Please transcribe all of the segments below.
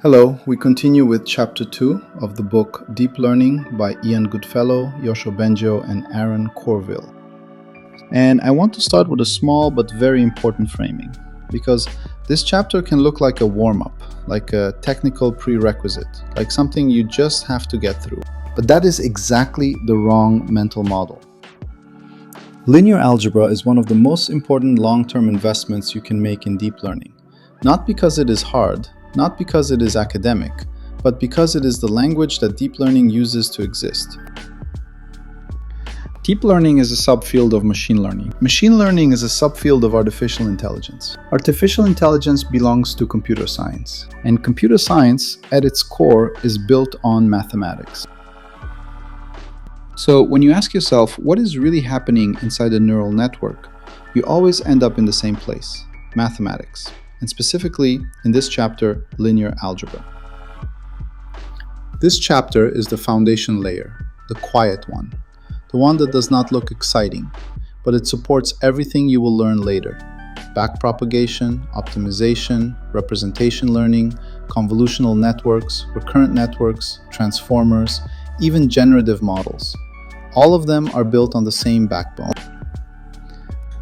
Hello, we continue with Chapter 2 of the book Deep Learning by Ian Goodfellow, Yoshua Bengio, and Aaron Corville. And I want to start with a small but very important framing, because this chapter can look like a warm-up, like a technical prerequisite, like something you just have to get through. But that is exactly the wrong mental model. Linear algebra is one of the most important long-term investments you can make in deep learning, not because it is hard, not because it is academic, but because it is the language that deep learning uses to exist. Deep learning is a subfield of machine learning. Machine learning is a subfield of artificial intelligence. Artificial intelligence belongs to computer science, and computer science, at its core, is built on mathematics. So when you ask yourself what is really happening inside a neural network, you always end up in the same place: mathematics. And specifically, in this chapter, linear algebra. This chapter is the foundation layer, the quiet one, the one that does not look exciting, but it supports everything you will learn later: backpropagation, optimization, representation learning, convolutional networks, recurrent networks, transformers, even generative models. All of them are built on the same backbone.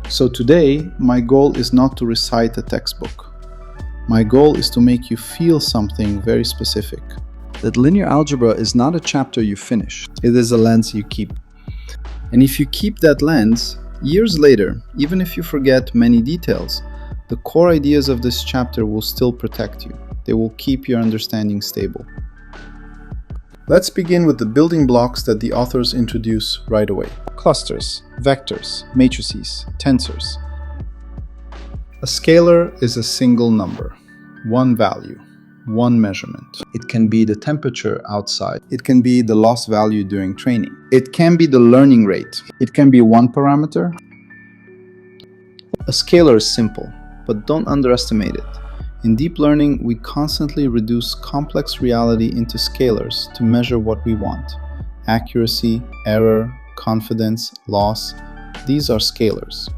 So today, my goal is not to recite a textbook. My goal is to make you feel something very specific. That linear algebra is not a chapter you finish. It is a lens you keep. And if you keep that lens, years later, even if you forget many details, the core ideas of this chapter will still protect you. They will keep your understanding stable. Let's begin with the building blocks that the authors introduce right away. Clusters, vectors, matrices, tensors. A scalar is a single number, one value, one measurement. It can be the temperature outside. It can be the loss value during training. It can be the learning rate. It can be one parameter. A scalar is simple, but don't underestimate it. In deep learning, we constantly reduce complex reality into scalars to measure what we want: accuracy, error, confidence, loss. These are scalars.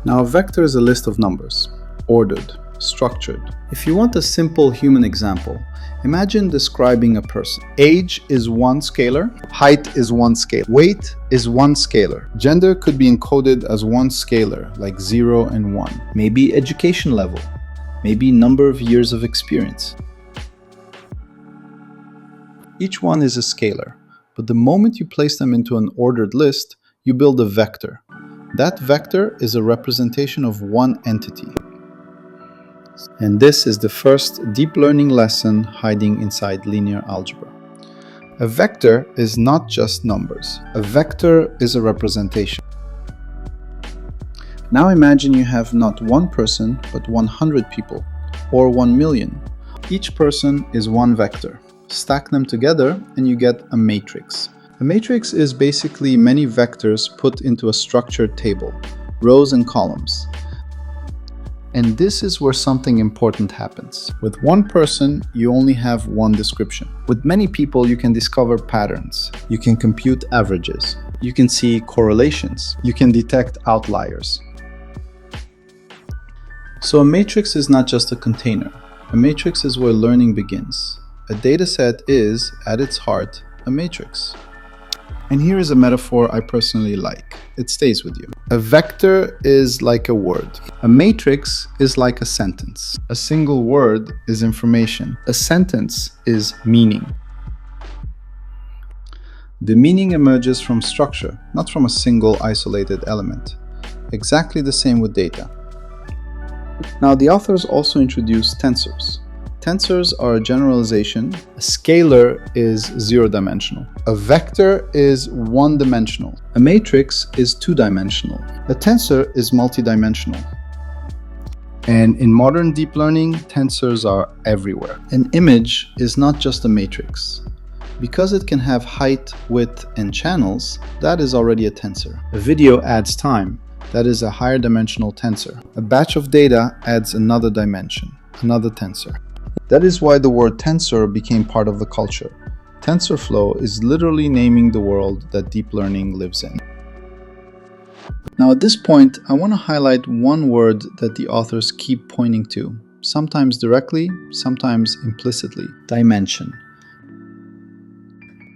Now, a vector is a list of numbers, ordered, structured. If you want a simple human example, imagine describing a person. Age is one scalar, height is one scalar, weight is one scalar. Gender could be encoded as one scalar, like 0 and 1. Maybe education level, maybe number of years of experience. Each one is a scalar, but the moment you place them into an ordered list, you build a vector. That vector is a representation of one entity. And this is the first deep learning lesson hiding inside linear algebra. A vector is not just numbers. A vector is a representation. Now imagine you have not one person, but 100 people, or 1 million. Each person is one vector. Stack them together and you get a matrix. A matrix is basically many vectors put into a structured table, rows and columns. And this is where something important happens. With one person, you only have one description. With many people, you can discover patterns. You can compute averages. You can see correlations. You can detect outliers. So a matrix is not just a container. A matrix is where learning begins. A dataset is, at its heart, a matrix. And here is a metaphor I personally like. It stays with you. A vector is like a word. A matrix is like a sentence. A single word is information. A sentence is meaning. The meaning emerges from structure, not from a single isolated element. Exactly the same with data. Now, the authors also introduce tensors. Tensors are a generalization. A scalar is zero-dimensional. A vector is one-dimensional. A matrix is two-dimensional. A tensor is multidimensional. And in modern deep learning, tensors are everywhere. An image is not just a matrix. Because it can have height, width, and channels, that is already a tensor. A video adds time. That is a higher dimensional tensor. A batch of data adds another dimension, another tensor. That is why the word tensor became part of the culture. TensorFlow is literally naming the world that deep learning lives in. Now at this point, I want to highlight one word that the authors keep pointing to: sometimes directly, sometimes implicitly. Dimension.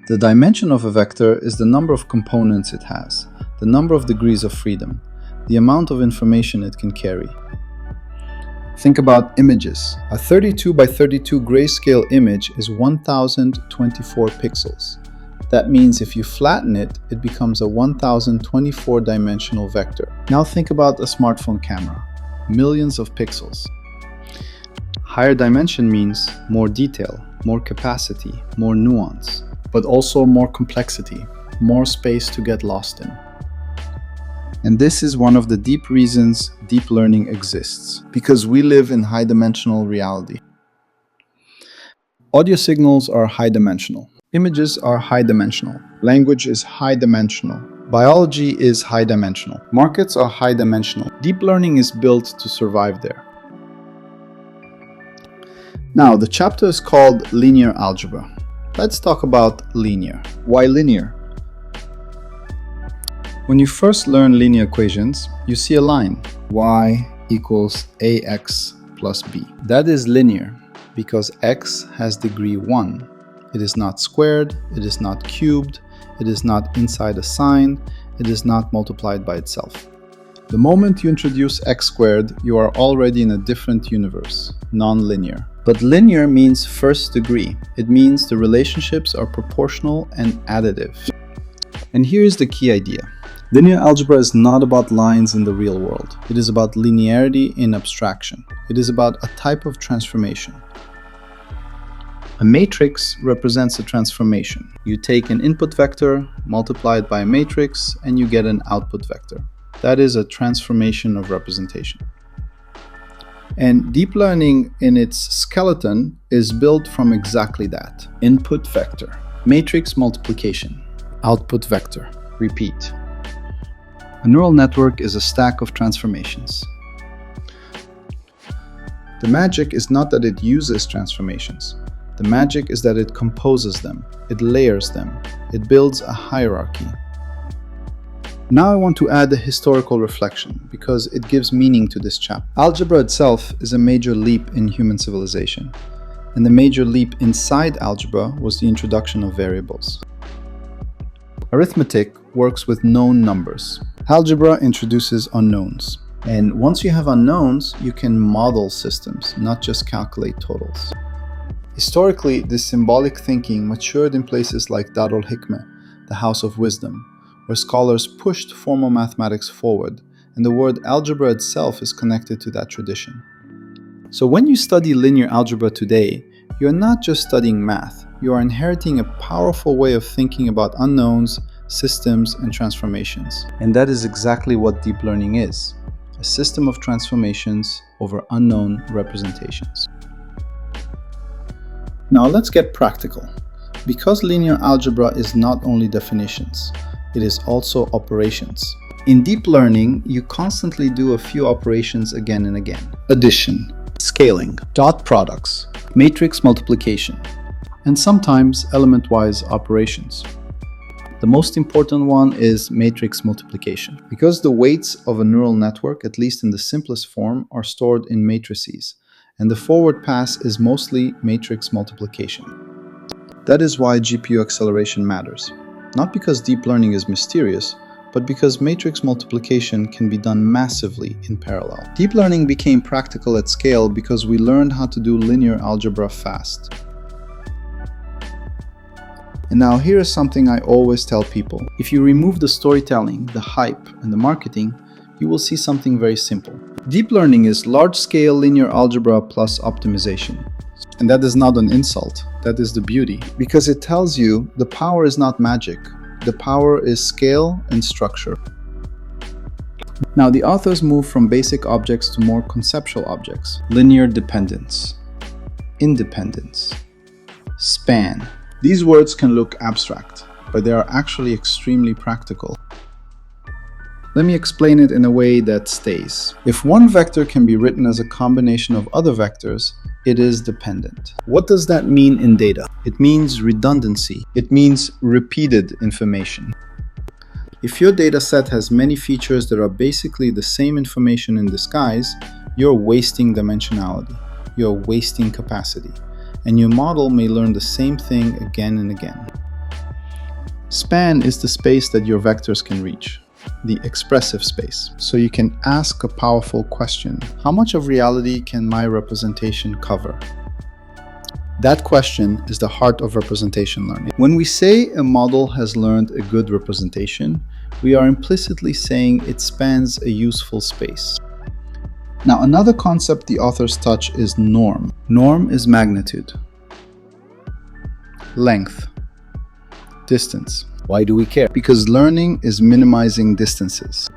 The dimension of a vector is the number of components it has, the number of degrees of freedom, the amount of information it can carry. Think about images. A 32 by 32 grayscale image is 1024 pixels. That means if you flatten it, it becomes a 1024 dimensional vector. Now think about a smartphone camera. Millions of pixels. Higher dimension means more detail, more capacity, more nuance, but also more complexity, more space to get lost in. And this is one of the deep reasons deep learning exists, because we live in high-dimensional reality. Audio signals are high-dimensional. Images are high-dimensional. Language is high-dimensional. Biology is high-dimensional. Markets are high-dimensional. Deep learning is built to survive there. Now, the chapter is called Linear Algebra. Let's talk about linear. Why linear? When you first learn linear equations, you see a line, y equals ax plus b. That is linear because x has degree 1. It is not squared, it is not cubed, it is not inside a sign, it is not multiplied by itself. The moment you introduce x squared, you are already in a different universe, non-linear. But linear means first degree. It means the relationships are proportional and additive. And here's the key idea. Linear algebra is not about lines in the real world. It is about linearity in abstraction. It is about a type of transformation. A matrix represents a transformation. You take an input vector, multiply it by a matrix, and you get an output vector. That is a transformation of representation. And deep learning in its skeleton is built from exactly that. Input vector, matrix multiplication, output vector, repeat. A neural network is a stack of transformations. The magic is not that it uses transformations. The magic is that it composes them, it layers them, it builds a hierarchy. Now I want to add a historical reflection because it gives meaning to this chapter. Algebra itself is a major leap in human civilization, and the major leap inside algebra was the introduction of variables. Arithmetic works with known numbers. Algebra introduces unknowns. And once you have unknowns, you can model systems, not just calculate totals. Historically, this symbolic thinking matured in places like Dar al-Hikmah, the House of Wisdom, where scholars pushed formal mathematics forward, and the word algebra itself is connected to that tradition. So when you study linear algebra today, you're not just studying math, you are inheriting a powerful way of thinking about unknowns, systems, and transformations. And that is exactly what deep learning is, a system of transformations over unknown representations. Now let's get practical. Because linear algebra is not only definitions, it is also operations. In deep learning, you constantly do a few operations again and again. Addition, scaling, dot products, matrix multiplication, and sometimes element-wise operations. The most important one is matrix multiplication, because the weights of a neural network, at least in the simplest form, are stored in matrices, and the forward pass is mostly matrix multiplication. That is why GPU acceleration matters. Not because deep learning is mysterious, but because matrix multiplication can be done massively in parallel. Deep learning became practical at scale because we learned how to do linear algebra fast. And now here is something I always tell people. If you remove the storytelling, the hype, and the marketing, you will see something very simple. Deep learning is large-scale linear algebra plus optimization. And that is not an insult, that is the beauty. Because it tells you the power is not magic. The power is scale and structure. Now the authors move from basic objects to more conceptual objects. Linear dependence, independence, span. These words can look abstract, but they are actually extremely practical. Let me explain it in a way that stays. If one vector can be written as a combination of other vectors, it is dependent. What does that mean in data? It means redundancy. It means repeated information. If your data set has many features that are basically the same information in disguise, you're wasting dimensionality. you are wasting capacity, and your model may learn the same thing again and again. Span is the space that your vectors can reach, the expressive space. So you can ask a powerful question: how much of reality can my representation cover? That question is the heart of representation learning. When we say a model has learned a good representation, we are implicitly saying it spans a useful space. Now, another concept the authors touch is norm. Norm is magnitude, length, distance. Why do we care? Because learning is minimizing distances.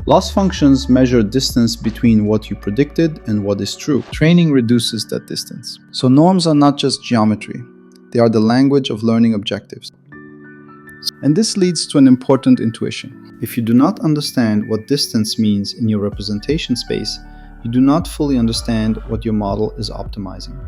Loss functions measure distance between what you predicted and what is true. Training reduces that distance. So norms are not just geometry. They are the language of learning objectives. And this leads to an important intuition. If you do not understand what distance means in your representation space, you do not fully understand what your model is optimizing.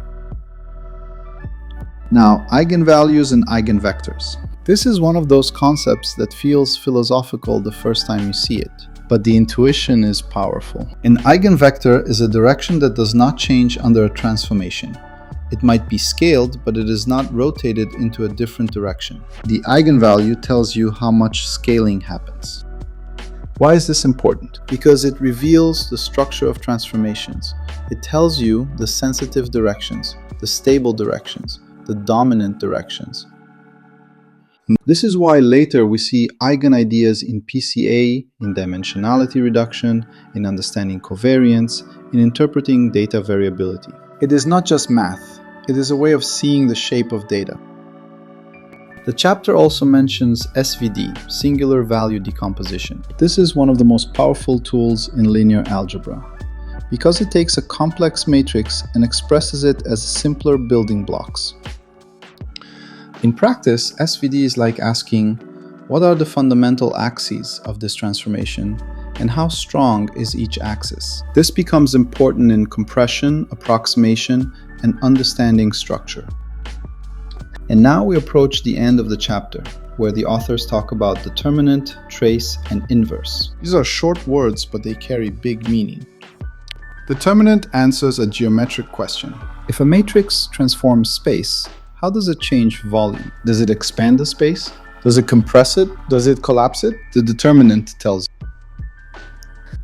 Now, eigenvalues and eigenvectors. This is one of those concepts that feels philosophical the first time you see it, but the intuition is powerful. An eigenvector is a direction that does not change under a transformation. It might be scaled, but it is not rotated into a different direction. The eigenvalue tells you how much scaling happens. Why is this important? Because it reveals the structure of transformations. It tells you the sensitive directions, the stable directions, the dominant directions. This is why later we see eigenideas in PCA, in dimensionality reduction, in understanding covariance, in interpreting data variability. It is not just math, it is a way of seeing the shape of data. The chapter also mentions SVD, singular value decomposition. This is one of the most powerful tools in linear algebra, because it takes a complex matrix and expresses it as simpler building blocks. In practice, SVD is like asking, what are the fundamental axes of this transformation, and how strong is each axis? This becomes important in compression, approximation, and understanding structure. And now we approach the end of the chapter, where the authors talk about determinant, trace, and inverse. These are short words, but they carry big meaning. Determinant answers a geometric question. If a matrix transforms space, how does it change volume? Does it expand the space? Does it compress it? Does it collapse it? The determinant tells you.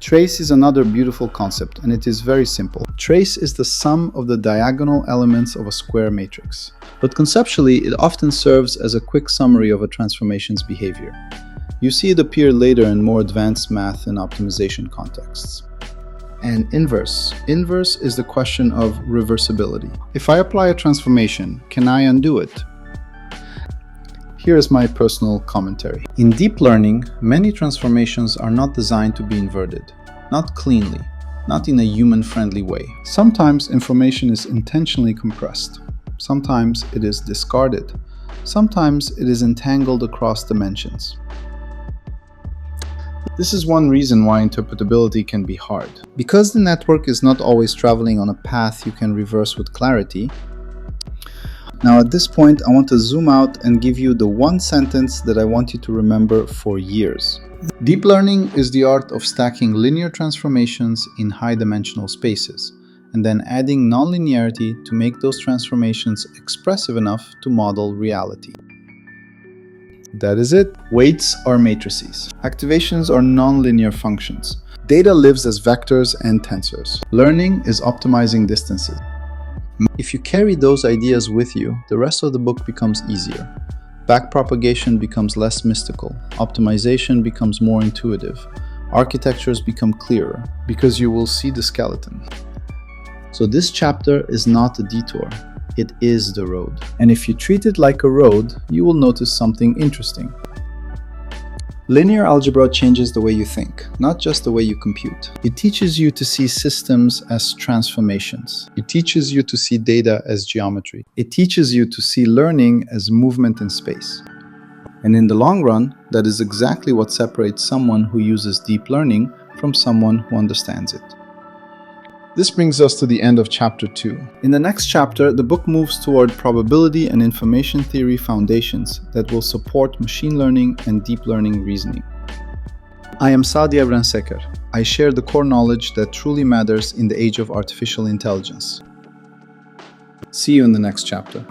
Trace is another beautiful concept, and it is very simple. Trace is the sum of the diagonal elements of a square matrix. But conceptually, it often serves as a quick summary of a transformation's behavior. You see it appear later in more advanced math and optimization contexts. And inverse. Inverse is the question of reversibility. If I apply a transformation, can I undo it? Here is my personal commentary. In deep learning, many transformations are not designed to be inverted, not cleanly, not in a human-friendly way. Sometimes information is intentionally compressed. Sometimes it is discarded. Sometimes it is entangled across dimensions. This is one reason why interpretability can be hard. Because the network is not always traveling on a path you can reverse with clarity. Now at this point, I want to zoom out and give you the one sentence that I want you to remember for years. Deep learning is the art of stacking linear transformations in high-dimensional spaces, and then adding nonlinearity to make those transformations expressive enough to model reality. That is it. Weights are matrices. Activations are nonlinear functions. Data lives as vectors and tensors. Learning is optimizing distances. If you carry those ideas with you, the rest of the book becomes easier. Backpropagation becomes less mystical. Optimization becomes more intuitive. Architectures become clearer, because you will see the skeleton. So this chapter is not a detour. It is the road. And if you treat it like a road, you will notice something interesting. Linear algebra changes the way you think, not just the way you compute. It teaches you to see systems as transformations. It teaches you to see data as geometry. It teaches you to see learning as movement in space. And in the long run, that is exactly what separates someone who uses deep learning from someone who understands it. This brings us to the end of chapter 2. In the next chapter, the book moves toward probability and information theory foundations that will support machine learning and deep learning reasoning. I am Sadi Evrenseker. I share the core knowledge that truly matters in the age of artificial intelligence. See you in the next chapter.